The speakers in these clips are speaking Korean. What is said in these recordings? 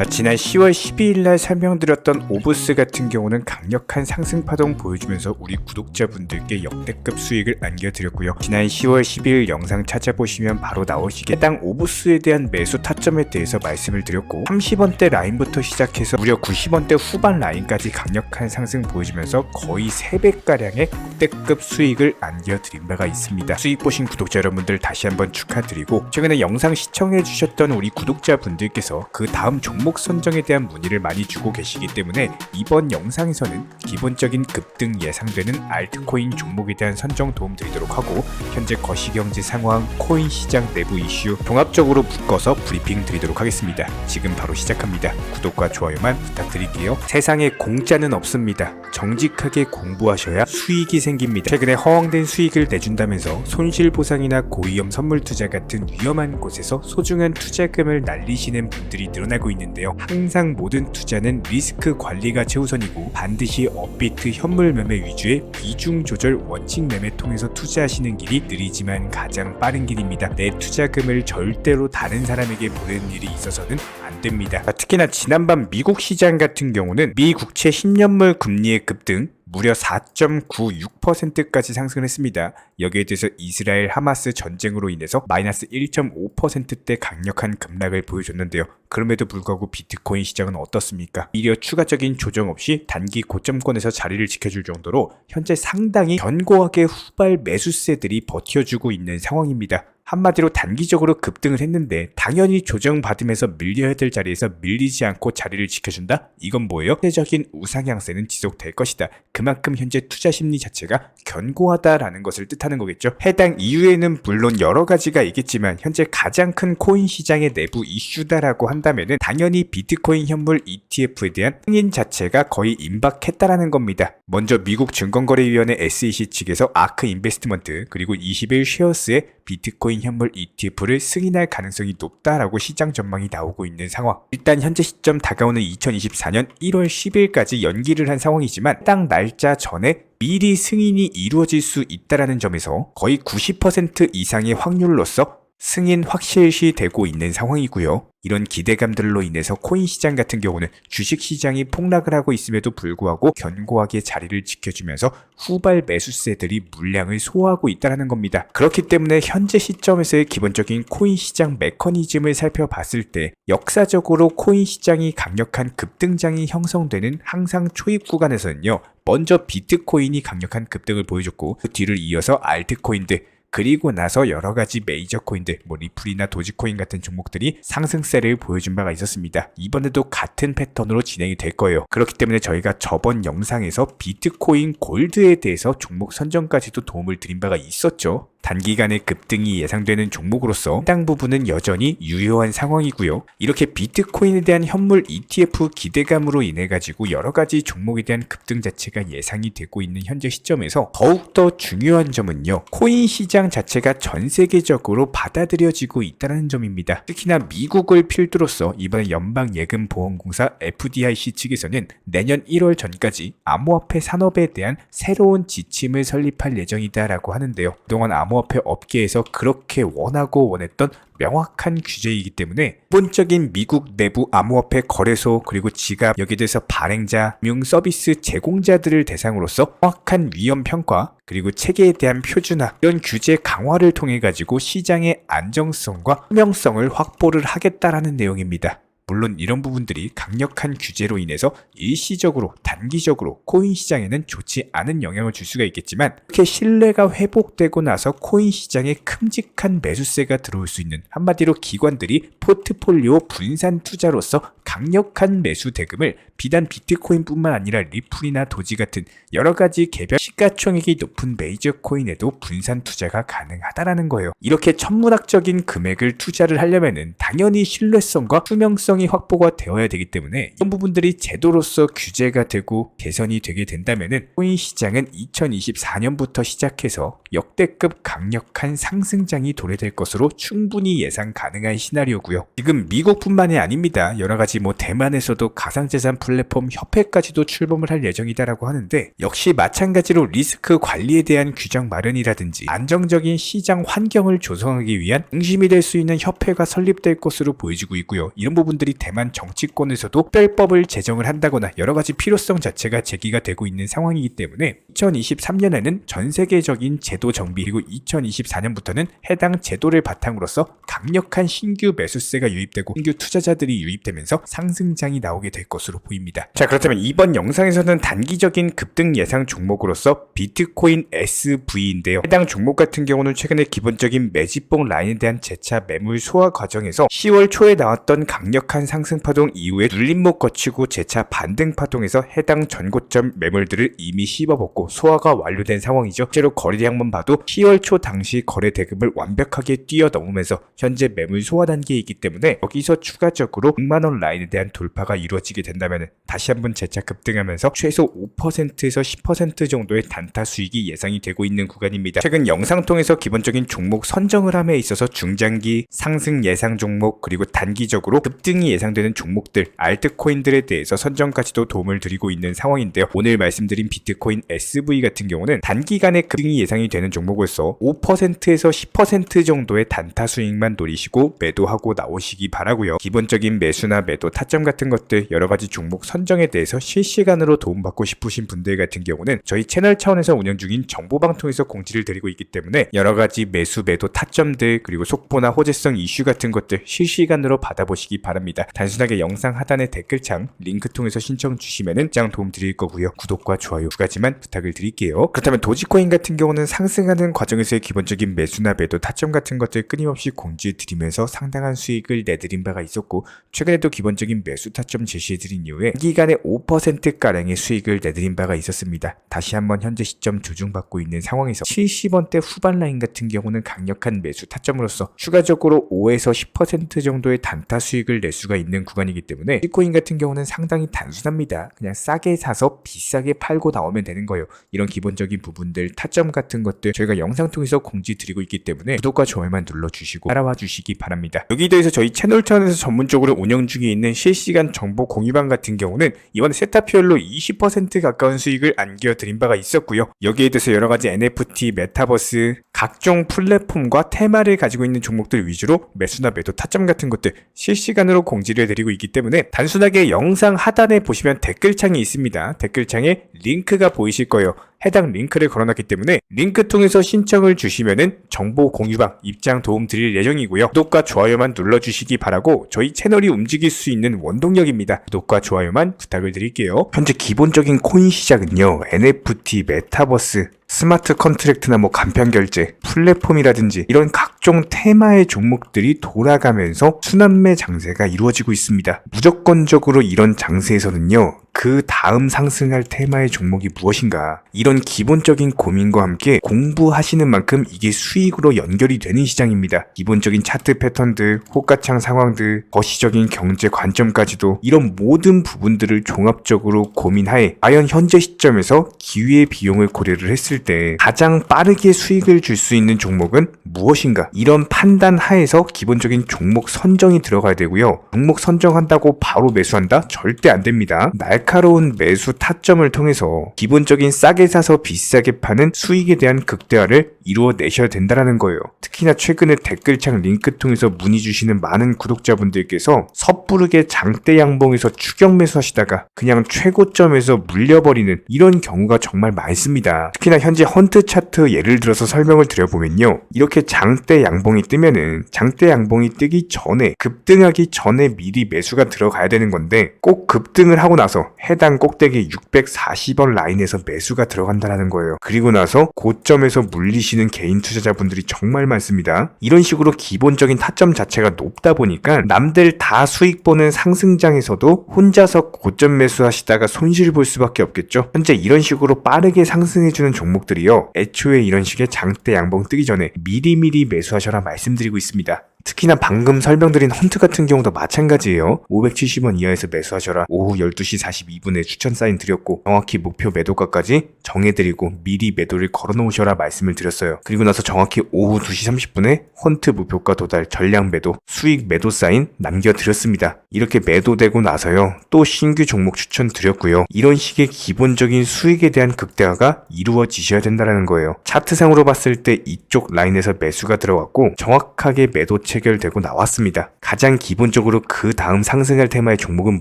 자, 지난 10월 12일날 설명드렸던 오브스 같은 경우는 강력한 상승 파동 보여주면서 우리 구독자분들께 역대급 수익을 안겨드렸고요. 지난 10월 12일 영상 찾아보시면 바로 나오시게 해당 오브스에 대한 매수 타점에 대해서 말씀을 드렸고 30원대 라인부터 시작해서 무려 90원대 후반 라인까지 강력한 상승 보여주면서 거의 3배가량의 역대급 수익을 안겨드린 바가 있습니다. 수익 보신 구독자 여러분들 다시 한번 축하드리고, 최근에 영상 시청해주셨던 우리 구독자분들께서 그 다음 종목 선정에 대한 문의를 많이 주고 계시기 때문에 이번 영상에서는 기본적인 급등 예상되는 알트코인 종목에 대한 선정 도움 드리도록 하고, 현재 거시경제 상황, 코인 시장 내부 이슈 종합적으로 묶어서 브리핑 드리도록 하겠습니다. 지금 바로 시작합니다. 구독과 좋아요만 부탁드릴게요. 세상에 공짜는 없습니다. 정직하게 공부하셔야 수익이 생깁니다. 최근에 허황된 수익을 내준다면서 손실보상이나 고위험 선물 투자 같은 위험한 곳에서 소중한 투자금을 날리시는 분들이 늘어나고 있는데요. 항상 모든 투자는 리스크 관리가 최우선이고 반드시 업비트 현물 매매 위주의 비중 조절 원칙 매매 통해서 투자하시는 길이 느리지만 가장 빠른 길입니다. 내 투자금을 절대로 다른 사람에게 보내는 일이 있어서는 안 됩니다. 특히나 지난밤 미국 시장 같은 경우는 미 국채 10년물 금리의 급등 무려 4.96%까지 상승을 했습니다. 여기에 대해서 이스라엘 하마스 전쟁으로 인해서 마이너스 1.5%대 강력한 급락을 보여줬는데요. 그럼에도 불구하고 비트코인 시장은 어떻습니까? 이려 추가적인 조정 없이 단기 고점권에서 자리를 지켜줄 정도로 현재 상당히 견고하게 후발 매수세들이 버텨주고 있는 상황입니다. 한마디로 단기적으로 급등을 했는데 당연히 조정받으면서 밀려야 될 자리에서 밀리지 않고 자리를 지켜준다? 이건 뭐예요? 대적인 우상향세는 지속될 것이다. 그만큼 현재 투자 심리 자체가 견고하다라는 것을 뜻하는 거겠죠. 해당 이유에는 물론 여러 가지가 있겠지만 현재 가장 큰 코인 시장의 내부 이슈다라고 한다면은 당연히 비트코인 현물 ETF에 대한 승인 자체가 거의 임박했다라는 겁니다. 먼저 미국 증권거래위원회 SEC 측에서 아크 인베스트먼트 그리고 21 쉐어스의 비트코인 현물 ETF를 승인할 가능성이 높다라고 시장 전망이 나오고 있는 상황. 일단 현재 시점 다가오는 2024년 1월 10일까지 연기를 한 상황이지만 해당 날짜 전에 미리 승인이 이루어질 수 있다라는 점에서 거의 90% 이상의 확률로서 승인 확실시 되고 있는 상황이고요. 이런 기대감들로 인해서 코인 시장 같은 경우는 주식 시장이 폭락을 하고 있음에도 불구하고 견고하게 자리를 지켜주면서 후발 매수세들이 물량을 소화하고 있다는 겁니다. 그렇기 때문에 현재 시점에서의 기본적인 코인 시장 메커니즘을 살펴봤을 때 역사적으로 코인 시장이 강력한 급등장이 형성되는 항상 초입 구간에서는요. 먼저 비트코인이 강력한 급등을 보여줬고 그 뒤를 이어서 알트코인들 그리고 나서 여러가지 메이저 코인들, 리플이나 도지코인 같은 종목들이 상승세를 보여준 바가 있었습니다. 이번에도 같은 패턴으로 진행이 될 거예요. 그렇기 때문에 저희가 저번 영상에서 비트코인 골드에 대해서 종목 선정까지도 도움을 드린 바가 있었죠. 단기간의 급등이 예상되는 종목으로서 해당 부분은 여전히 유효한 상황이고요. 이렇게 비트코인에 대한 현물 ETF 기대감으로 인해 가지고 여러가지 종목에 대한 급등 자체가 예상이 되고 있는 현재 시점에서 더욱더 중요한 점은요. 코인 시장 자체가 전 세계적으로 받아들여지고 있다는 점입니다. 특히나 미국을 필두로서 이번에 연방예금보험공사 FDIC 측에서는 내년 1월 전까지 암호화폐 산업에 대한 새로운 지침을 설립할 예정이다라고 하는데요. 그동안 암호화폐 업계에서 그렇게 원하고 원했던 명확한 규제이기 때문에 기본적인 미국 내부 암호화폐 거래소 그리고 지갑 여기에 대해서 발행자, 금융 서비스 제공자들을 대상으로서 정확한 위험 평가 그리고 체계에 대한 표준화 이런 규제 강화를 통해 가지고 시장의 안정성과 투명성을 확보를 하겠다라는 내용입니다. 물론 이런 부분들이 강력한 규제로 인해서 일시적으로 단기적으로 코인 시장에는 좋지 않은 영향을 줄 수가 있겠지만 이렇게 신뢰가 회복되고 나서 코인 시장에 큼직한 매수세가 들어올 수 있는 한마디로 기관들이 포트폴리오 분산 투자로서 강력한 매수 대금을 비단 비트코인뿐만 아니라 리플이나 도지 같은 여러가지 개별 시가총액이 높은 메이저 코인에도 분산 투자가 가능하다라는 거예요. 이렇게 천문학적인 금액을 투자를 하려면은 당연히 신뢰성과 투명성이 확보가 되어야 되기 때문에 이런 부분들이 제도로서 규제가 되고 개선이 되게 된다면은 코인 시장은 2024년부터 시작해서 역대급 강력한 상승장이 도래될 것으로 충분히 예상 가능한 시나리오고요. 지금 미국뿐만이 아닙니다. 여러가지 뭐 대만에서도 가상자산 플랫폼 협회까지도 출범을 할 예정이다라고 하는데, 역시 마찬가지로 리스크 관리에 대한 규정 마련이라든지 안정적인 시장 환경을 조성하기 위한 중심이 될 수 있는 협회가 설립될 것으로 보여지고 있고요. 이런 부분들이 대만 정치권에서도 특별법을 제정을 한다거나 여러 가지 필요성 자체가 제기가 되고 있는 상황이기 때문에 2023년에는 전 세계적인 제도 정비, 그리고 2024년부터는 해당 제도를 바탕으로서 강력한 신규 매수세가 유입되고 신규 투자자들이 유입되면서 상승장이 나오게 될 것으로 보입니다. 자, 그렇다면 이번 영상에서는 단기적인 급등 예상 종목으로서 비트코인 SV인데요. 해당 종목 같은 경우는 최근에 기본적인 매집봉 라인에 대한 재차 매물 소화 과정에서 10월 초에 나왔던 강력한 상승 파동 이후에 눌림목 거치고 재차 반등 파동에서 해당 전고점 매물들을 이미 씹어먹고 소화가 완료된 상황이죠. 실제로 거래량만 봐도 10월 초 당시 거래 대금을 완벽하게 뛰어넘으면서 현재 매물 소화 단계이기 때문에 여기서 추가적으로 6만원 라인에 대한 돌파가 이루어지게 된다면 다시 한번 재차 급등하면서 최소 5%에서 10% 정도의 단타 수익이 예상이 되고 있는 구간입니다. 최근 영상 통해서 기본적인 종목 선정을 함에 있어서 중장기 상승 예상 종목, 그리고 단기적으로 급등이 예상되는 종목들, 알트코인들에 대해서 선정까지도 도움을 드리고 있는 상황인데요. 오늘 말씀드린 비트코인 SV 같은 경우는 단기간에 급등이 예상이 되는 종목으로서 5%에서 10% 정도의 단타 수익만 노리시고 매도하고 나오시기 바라고요. 기본적인 매수나 매도 타점 같은 것들 여러가지 종목 선정에 대해서 실시간으로 도움받고 싶으신 분들 같은 경우는 저희 채널 차원에서 운영 중인 정보방통에서 공지를 드리고 있기 때문에 여러가지 매수 매도 타점들, 그리고 속보나 호재성 이슈 같은 것들 실시간으로 받아보시기 바랍니다. 단순하게 영상 하단의 댓글창 링크 통해서 신청 주시면은 짱 도움 드릴 거고요. 구독과 좋아요 두 가지만 부탁을 드릴게요. 그렇다면 도지코인 같은 경우는 상승하는 과정에서의 기본적인 매수나 매도 타점 같은 것들 끊임없이 공지해 드리면서 상당한 수익을 내드린 바가 있었고, 최근에도 기본적인 매수 타점 제시해드린 이후에 기간에 5%가량의 수익을 내드린 바가 있었습니다. 다시 한번 현재 시점 조중받고 있는 상황에서 70원대 후반 라인 같은 경우는 강력한 매수 타점으로서 추가적으로 5에서 10% 정도의 단타 수익을 낼 수가 있는 구간이기 때문에 비트코인 같은 경우는 상당히 단순합니다. 그냥 싸게 사서 비싸게 팔고 나오면 되는 거예요. 이런 기본적인 부분들, 타점 같은 것들 저희가 영상 통해서 공지 드리고 있기 때문에 구독과 좋아요만 눌러주시고 따라와 주시기 바랍니다. 여기에 대해서 저희 채널 차원에서 전문적으로 운영 중에 있는 실시간 정보 공유방 같은 경우는 이번에 세타피얼로 20% 가까운 수익을 안겨드린 바가 있었고요. 여기에 대해서 여러가지 NFT, 메타버스, 각종 플랫폼과 테마를 가지고 있는 종목들 위주로 매수나 매도 타점 같은 것들 실시간으로 공지를 해드리고 있기 때문에 단순하게 영상 하단에 보시면 댓글창이 있습니다. 댓글창에 링크가 보이실 거예요. 해당 링크를 걸어놨기 때문에 링크 통해서 신청을 주시면은 정보 공유방 입장 도움 드릴 예정이고요. 구독과 좋아요만 눌러주시기 바라고 저희 채널이 움직일 수 있는 원동력입니다. 구독과 좋아요만 부탁을 드릴게요. 현재 기본적인 코인 시장은요, NFT, 메타버스, 스마트 컨트랙트나 뭐 간편결제, 플랫폼이라든지 이런 각종 테마의 종목들이 돌아가면서 순환매 장세가 이루어지고 있습니다. 무조건적으로 이런 장세에서는요, 그 다음 상승할 테마의 종목이 무엇인가, 이런 기본적인 고민과 함께 공부하시는 만큼 이게 수익으로 연결이 되는 시장입니다. 기본적인 차트 패턴들, 호가창 상황들, 거시적인 경제 관점까지도 이런 모든 부분들을 종합적으로 고민하에 과연 현재 시점에서 기회의 비용을 고려를 했을 때 가장 빠르게 수익을 줄 수 있는 종목은 무엇인가, 이런 판단 하에서 기본적인 종목 선정이 들어가야 되고요. 종목 선정한다고 바로 매수한다? 절대 안 됩니다. 날카로운 매수 타점을 통해서 기본적인 싸게 사서 비싸게 파는 수익에 대한 극대화를 이루어내셔야 된다는 거예요. 특히나 최근에 댓글창 링크 통해서 문의 주시는 많은 구독자분들께서 섣부르게 장대 양봉에서 추격 매수하시다가 그냥 최고점에서 물려버리는 이런 경우가 정말 많습니다. 특히나 현재 헌트 차트 예를 들어서 설명을 드려보면요, 이렇게 장대 양봉이 뜨면은 장대 양봉이 뜨기 전에, 급등하기 전에 미리 매수가 들어가야 되는 건데 꼭 급등을 하고 나서 해당 꼭대기 640원 라인에서 매수가 들어간다는 거예요. 그리고 나서 고점에서 물리시는 개인 투자자분들이 정말 많습니다. 이런 식으로 기본적인 타점 자체가 높다 보니까 남들 다 수익 보는 상승장에서도 혼자서 고점 매수하시다가 손실 볼 수밖에 없겠죠. 현재 이런 식으로 빠르게 상승해주는 종목들이요, 애초에 이런 식의 장대 양봉 뜨기 전에 미리미리 매수하셔라 말씀드리고 있습니다. 특히나 방금 설명드린 헌트 같은 경우도 마찬가지예요. 570원 이하에서 매수하셔라. 오후 12시 42분에 추천 사인 드렸고 정확히 목표 매도가까지 정해드리고 미리 매도를 걸어놓으셔라 말씀을 드렸어요. 그리고 나서 정확히 오후 2시 30분에 헌트 목표가 도달 전량 매도 수익 매도 사인 남겨드렸습니다. 이렇게 매도되고 나서요 또 신규 종목 추천 드렸고요. 이런 식의 기본적인 수익에 대한 극대화가 이루어지셔야 된다는 거예요. 차트상으로 봤을 때 이쪽 라인에서 매수가 들어갔고 정확하게 매도 체결되고 나왔습니다. 가장 기본적으로 그 다음 상승할 테마의 종목은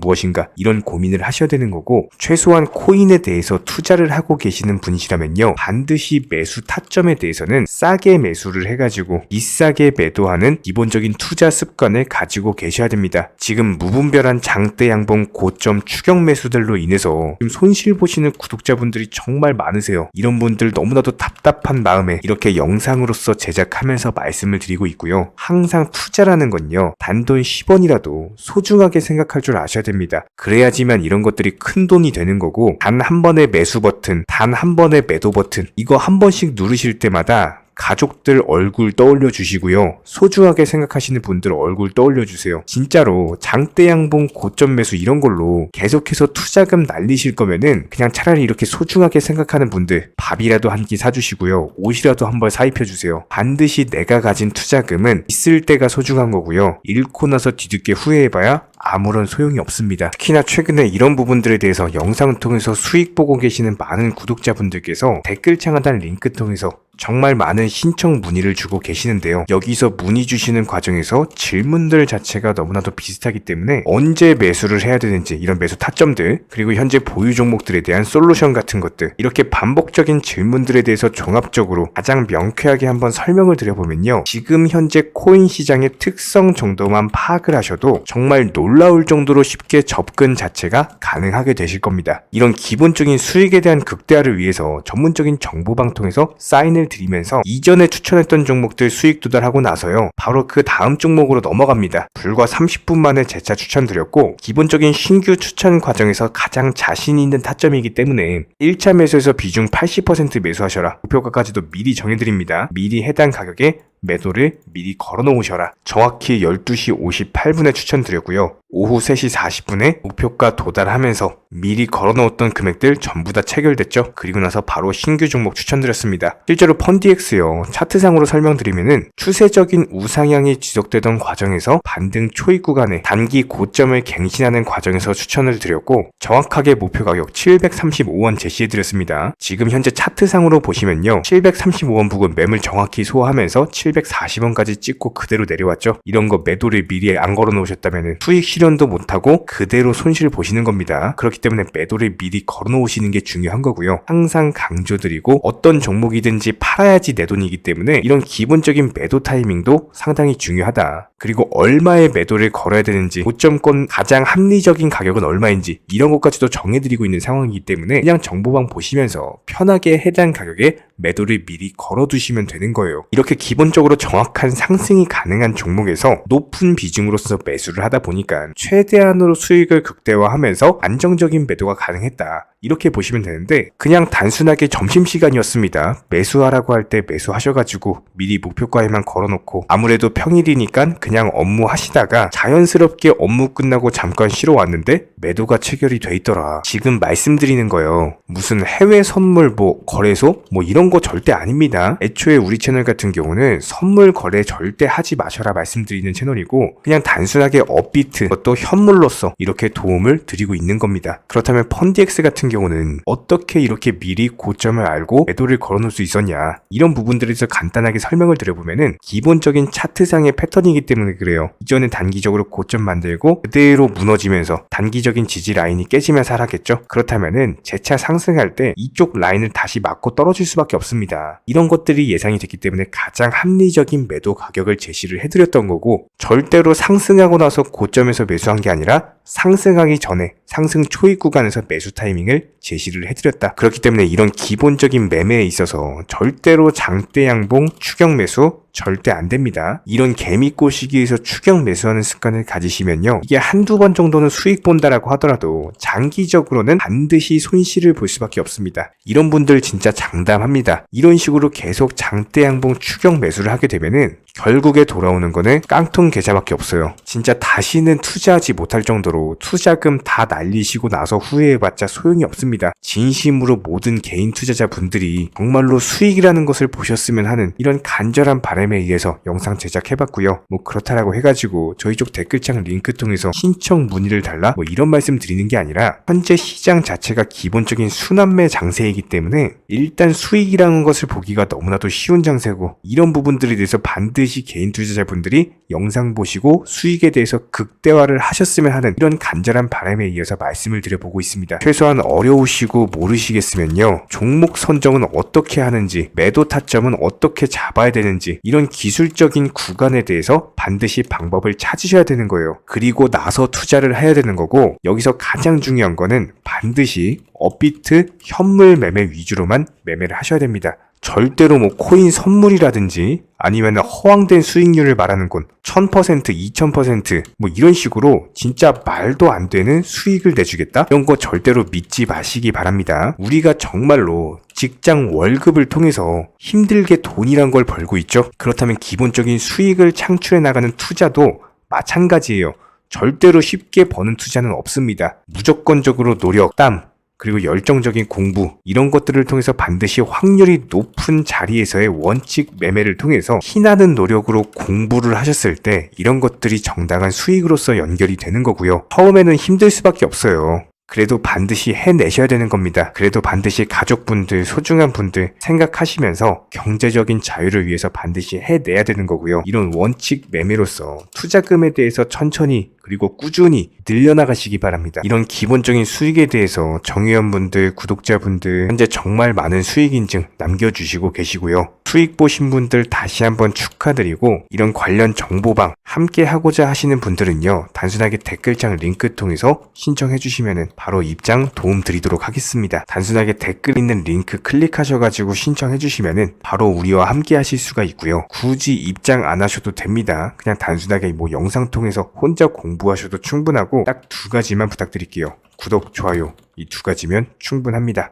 무엇인가 이런 고민을 하셔야 되는 거고 최소한 코인에 대해서 투자를 하고 계시는 분이시라면요 반드시 매수 타점에 대해서는 싸게 매수를 해가지고 비싸게 매도하는 기본적인 투자 습관을 가지고 계셔야 됩니다. 지금 무분별한 장대 양봉 고점 추격 매수들로 인해서 지금 손실 보시는 구독자분들이 정말 많으세요. 이런 분들 너무나도 답답한 마음에 이렇게 영상으로서 제작하면서 말씀을 드리고 있고요. 항상 투자라는 건요 단돈 10원이라도 소중하게 생각할 줄 아셔야 됩니다. 그래야지만 이런 것들이 큰 돈이 되는 거고 단 한 번의 매수 버튼, 단 한 번의 매도 버튼 이거 한 번씩 누르실 때마다 가족들 얼굴 떠올려 주시고요. 소중하게 생각하시는 분들 얼굴 떠올려 주세요. 진짜로 장대 양봉 고점 매수 이런 걸로 계속해서 투자금 날리실 거면은 그냥 차라리 이렇게 소중하게 생각하는 분들 밥이라도 한 끼 사주시고요. 옷이라도 한 벌 사입혀 주세요. 반드시 내가 가진 투자금은 있을 때가 소중한 거고요. 잃고 나서 뒤늦게 후회해봐야 아무런 소용이 없습니다. 특히나 최근에 이런 부분들에 대해서 영상을 통해서 수익 보고 계시는 많은 구독자분들께서 댓글창 하단 링크 통해서 정말 많은 신청 문의를 주고 계시는데요. 여기서 문의 주시는 과정에서 질문들 자체가 너무나도 비슷하기 때문에 언제 매수를 해야 되는지 이런 매수 타점들 그리고 현재 보유 종목들에 대한 솔루션 같은 것들 이렇게 반복적인 질문들에 대해서 종합적으로 가장 명쾌하게 한번 설명을 드려보면요. 지금 현재 코인 시장의 특성 정도만 파악을 하셔도 정말 놀라울 정도로 쉽게 접근 자체가 가능하게 되실 겁니다. 이런 기본적인 수익에 대한 극대화를 위해서 전문적인 정보방 통해서 사인을 드리면서 이전에 추천했던 종목들 수익 도달하고 나서요 바로 그 다음 종목으로 넘어갑니다. 불과 30분 만에 재차 추천드렸고 기본적인 신규 추천 과정에서 가장 자신 있는 타점이기 때문에 1차 매수에서 비중 80% 매수하셔라. 목표가까지도 미리 정해드립니다. 미리 해당 가격에 매도를 미리 걸어 놓으셔라. 정확히 12시 58분에 추천드렸고요. 오후 3시 40분에 목표가 도달하면서 미리 걸어 놓았던 금액들 전부 다 체결됐죠. 그리고 나서 바로 신규 종목 추천드렸습니다. 실제로 펀디엑스요. 차트상으로 설명드리면은 추세적인 우상향이 지속되던 과정에서 반등 초입 구간에 단기 고점을 갱신하는 과정에서 추천을 드렸고 정확하게 목표 가격 735원 제시해드렸습니다. 지금 현재 차트상으로 보시면요. 735원 부근 매물 정확히 소화하면서 740원까지 찍고 그대로 내려왔죠. 이런 거 매도를 미리 안 걸어 놓으셨다면 수익 실현도 못하고 그대로 손실 보시는 겁니다. 그렇기 때문에 매도를 미리 걸어 놓으시는 게 중요한 거고요. 항상 강조드리고 어떤 종목이든지 팔아야지 내 돈이기 때문에 이런 기본적인 매도 타이밍도 상당히 중요하다. 그리고 얼마의 매도를 걸어야 되는지 고점권 가장 합리적인 가격은 얼마인지 이런 것까지도 정해드리고 있는 상황이기 때문에 그냥 정보방 보시면서 편하게 해당 가격에 매도를 미리 걸어두시면 되는 거예요. 이렇게 기본적으로 정확한 상승이 가능한 종목에서 높은 비중으로서 매수를 하다 보니까 최대한으로 수익을 극대화하면서 안정적인 매도가 가능했다. 이렇게 보시면 되는데 그냥 단순하게 점심시간이었습니다. 매수하라고 할 때 매수하셔가지고 미리 목표가에만 걸어놓고 아무래도 평일이니까 그냥 업무 하시다가 자연스럽게 업무 끝나고 잠깐 쉬러 왔는데 매도가 체결이 돼 있더라. 지금 말씀드리는 거예요. 무슨 해외 선물 거래소 이런 거 절대 아닙니다. 애초에 우리 채널 같은 경우는 선물 거래 절대 하지 마셔라 말씀드리는 채널이고 그냥 단순하게 업비트 또 현물로서 이렇게 도움을 드리고 있는 겁니다. 그렇다면 펀디엑스 같은 경우는 어떻게 이렇게 미리 고점을 알고 매도를 걸어놓을 수 있었냐 이런 부분들에 대해서 간단하게 설명을 드려보면은 기본적인 차트상의 패턴이기 때문에 그래요. 이전에 단기적으로 고점 만들고 그대로 무너지면서 단기적인 지지 라인이 깨지면서 하락했죠. 그렇다면은 재차 상승할 때 이쪽 라인을 다시 맞고 떨어질 수밖에 없습니다. 이런 것들이 예상이 됐기 때문에 가장 합리적인 매도 가격을 제시를 해드렸던 거고 절대로 상승하고 나서 고점에서 매수한 게 아니라 상승하기 전에 상승 초입 구간에서 매수 타이밍을 제시를 해드렸다. 그렇기 때문에 이런 기본적인 매매에 있어서 절대로 장대 양봉 추격 매수 절대 안 됩니다. 이런 개미꼬 시기에서 추격 매수하는 습관을 가지시면요. 이게 한두 번 정도는 수익 본다라고 하더라도 장기적으로는 반드시 손실을 볼 수밖에 없습니다. 이런 분들 진짜 장담합니다. 이런 식으로 계속 장대 양봉 추격 매수를 하게 되면은 결국에 돌아오는 거는 깡통 계좌밖에 없어요. 진짜 다시는 투자하지 못할 정도로 투자금 다 날리시고 나서 후회해봤자 소용이 없습니다. 진심으로 모든 개인 투자자분들이 정말로 수익이라는 것을 보셨으면 하는 이런 간절한 바람에 의해서 영상 제작해봤고요. 뭐 그렇다라고 해가지고 저희 쪽 댓글창 링크 통해서 신청 문의를 달라 뭐 이런 말씀 드리는 게 아니라 현재 시장 자체가 기본적인 순환매 장세이기 때문에 일단 수익이라는 것을 보기가 너무나도 쉬운 장세고 이런 부분들에 대해서 반드시 개인 투자자분들이 영상 보시고 수익에 대해서 극대화를 하셨으면 하는 이런 간절한 바람에 이어서 말씀을 드려보고 있습니다. 최소한 어려우시고 모르시겠으면요. 종목 선정은 어떻게 하는지, 매도 타점은 어떻게 잡아야 되는지 이런 기술적인 구간에 대해서 반드시 방법을 찾으셔야 되는 거예요. 그리고 나서 투자를 해야 되는 거고 여기서 가장 중요한 거는 반드시 업비트 현물 매매 위주로만 매매를 하셔야 됩니다. 절대로 뭐 코인 선물이라든지 아니면 허황된 수익률을 말하는 건 1000%, 2000% 뭐 이런 식으로 진짜 말도 안 되는 수익을 내주겠다? 이런 거 절대로 믿지 마시기 바랍니다. 우리가 정말로 직장 월급을 통해서 힘들게 돈이란 걸 벌고 있죠. 그렇다면 기본적인 수익을 창출해 나가는 투자도 마찬가지예요. 절대로 쉽게 버는 투자는 없습니다. 무조건적으로 노력, 땀, 그리고 열정적인 공부 이런 것들을 통해서 반드시 확률이 높은 자리에서의 원칙 매매를 통해서 피나는 노력으로 공부를 하셨을 때 이런 것들이 정당한 수익으로서 연결이 되는 거고요. 처음에는 힘들 수밖에 없어요. 그래도 반드시 해내셔야 되는 겁니다. 그래도 반드시 가족분들, 소중한 분들 생각하시면서 경제적인 자유를 위해서 반드시 해내야 되는 거고요. 이런 원칙 매매로서 투자금에 대해서 천천히 그리고 꾸준히 늘려나가시기 바랍니다. 이런 기본적인 수익에 대해서 정의원분들, 구독자분들 현재 정말 많은 수익 인증 남겨주시고 계시고요. 수익 보신 분들 다시 한번 축하드리고 이런 관련 정보방 함께 하고자 하시는 분들은요. 단순하게 댓글창 링크 통해서 신청해 주시면 바로 입장 도움 드리도록 하겠습니다. 단순하게 댓글 있는 링크 클릭하셔가지고 신청해 주시면 바로 우리와 함께 하실 수가 있고요. 굳이 입장 안 하셔도 됩니다. 그냥 단순하게 뭐 영상 통해서 혼자 공부하셔도 충분하고 딱 두 가지만 부탁드릴게요. 구독, 좋아요 이 두 가지면 충분합니다.